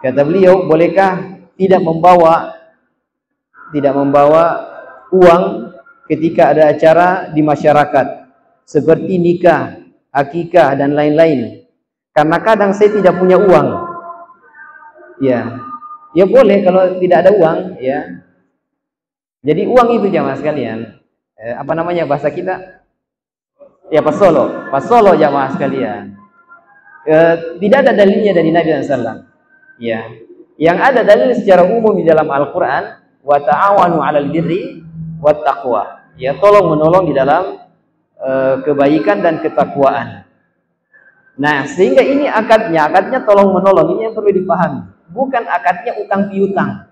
Kata beliau, bolehkah tidak membawa uang ketika ada acara di masyarakat seperti nikah, akikah dan lain-lain? Karena kadang saya tidak punya uang. Ya. Ya boleh kalau tidak ada uang, ya. Jadi uang itu jamaah sekalian, apa namanya bahasa kita? Ya pasolo. Pasolo jamaah sekalian. Tidak ada dalilnya dari Nabi SAW. Ya. Yang ada dalil secara umum di dalam Al-Qur'an, wa ta'awanu 'alal birri wat taqwa. Ya, tolong menolong di dalam kebaikan dan ketakwaan. Nah, sehingga ini akadnya tolong menolong, ini yang perlu dipahami. Bukan akadnya utang piutang.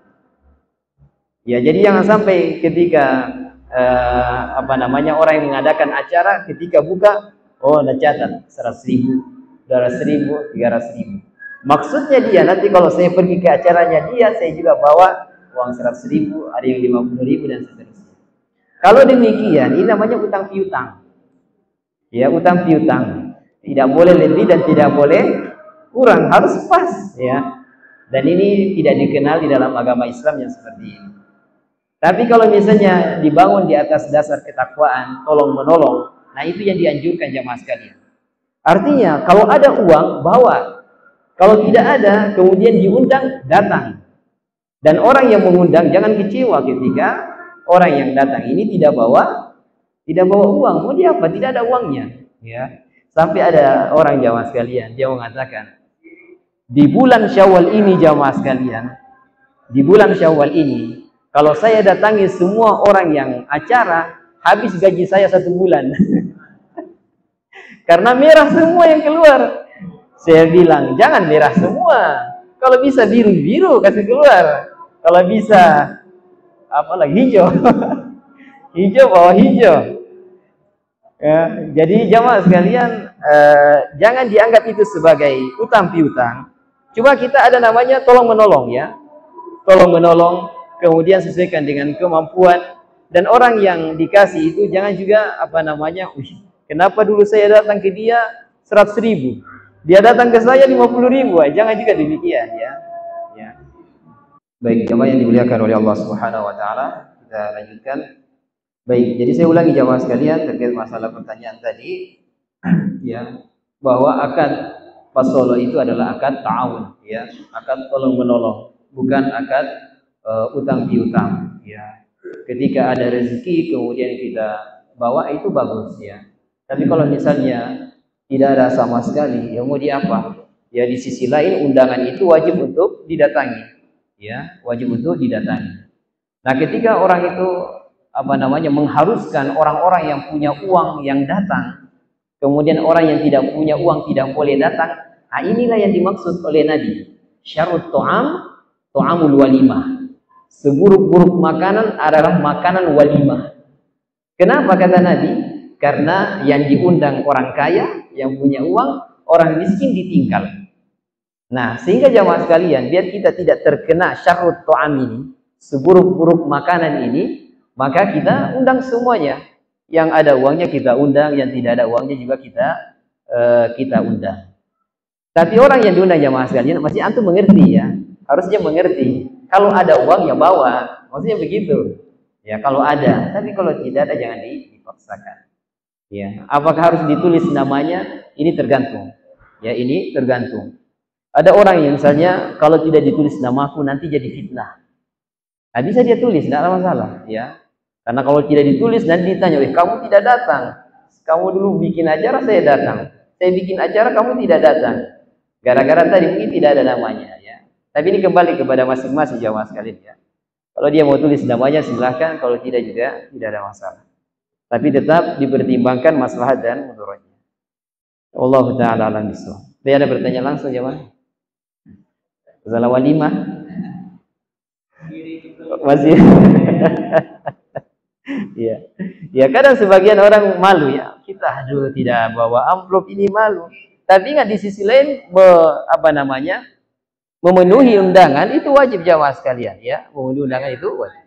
Ya, jadi jangan sampai ketika orang yang mengadakan acara ketika buka, oh ada catat 100.000, 200.000, 300.000. Maksudnya dia nanti kalau saya pergi ke acaranya dia, saya juga bawa uang 100.000, ada yang 50.000 dan seterusnya. Kalau demikian, ini namanya utang piutang. Ya, utang piutang. Tidak boleh lebih dan tidak boleh kurang, harus pas, ya. Dan ini tidak dikenal di dalam agama Islam yang seperti ini. Tapi kalau misalnya dibangun di atas dasar ketakwaan, tolong menolong, nah itu yang dianjurkan jamaah sekalian. Artinya, kalau ada uang, bawa. Kalau tidak ada, kemudian diundang, datang. Dan orang yang mengundang jangan kecewa ketika orang yang datang ini tidak bawa uang. Mau dia apa? Tidak ada uangnya. Ya. Sampai ada orang jamaah sekalian, dia mengatakan, di bulan Syawal ini jamaah sekalian, di bulan Syawal ini, kalau saya datangi semua orang yang acara, habis gaji saya 1 bulan. Karena merah semua yang keluar. Saya bilang, jangan merah semua. Kalau bisa biru-biru kasih keluar. Kalau bisa hijau. Hijau bawa hijau. Ya, jadi jamaah sekalian, jangan dianggap itu sebagai utang piutang. Cuma kita ada namanya tolong menolong, ya. Tolong menolong, kemudian sesuaikan dengan kemampuan. Dan orang yang dikasih itu jangan juga kenapa dulu saya datang ke dia 100.000, dia datang ke saya 50.000, jangan juga demikian, ya. Baik, jamaah yang dimuliakan oleh Allah Subhanahu wa taala, kita lanjutkan. Baik, jadi saya ulangi jamaah sekalian terkait masalah pertanyaan tadi, ya, bahwa akad pasolo itu adalah akad ta'awun, ya, akad tolong menolong, bukan akad utang piutang, ya. Ketika ada rezeki kemudian kita bawa, itu bagus, ya. Tapi kalau misalnya tidak ada sama sekali, ya mau di apa? Ya di sisi lain undangan itu wajib untuk didatangi, ya, wajib untuk didatangi. Nah, ketika orang itu mengharuskan orang-orang yang punya uang yang datang, kemudian orang yang tidak punya uang tidak boleh datang, nah inilah yang dimaksud oleh Nabi. Syarut ta'amul walimah. Seburuk-buruk makanan adalah makanan walimah. Kenapa kata Nabi? Karena yang diundang orang kaya, yang punya uang, orang miskin ditinggal. Nah, sehingga jamaah sekalian, biar kita tidak terkena syarrut ta'am ini, seburuk-buruk makanan ini, maka kita undang semuanya. Yang ada uangnya kita undang, yang tidak ada uangnya juga kita undang. Tapi orang yang diundang jamaah sekalian, masih antum mengerti, ya. Harusnya mengerti. Kalau ada uang ya bawa, maksudnya begitu. Ya, kalau ada. Tapi kalau tidak ada jangan dipaksakan. Ya, apakah harus ditulis namanya? Ini tergantung. Ya, ini tergantung. Ada orang yang misalnya kalau tidak ditulis namaku nanti jadi fitnah. Nah, bisa dia tulis, tidak ada masalah, ya. Karena kalau tidak ditulis nanti ditanya, kamu tidak datang. Kamu dulu bikin acara, saya datang. Saya bikin acara, kamu tidak datang. Gara-gara tadi mungkin tidak ada namanya, ya. Tapi ini kembali kepada masing-masing jamaah sekalian, ya. Kalau dia mau tulis namanya silahkan, kalau tidak juga tidak ada masalah. Tapi tetap dipertimbangkan maslahat dan mudaratnya. Allah taala alam bisawab. Ada pertanyaan langsung jemaah? Masalah walimah? Masih. Ya. Ya, kadang sebagian orang malu, ya. Kita tidak bawa amplop, ini malu. Tapi ingat di sisi lain memenuhi undangan itu wajib jamaah sekalian, ya. Memenuhi undangan itu wajib.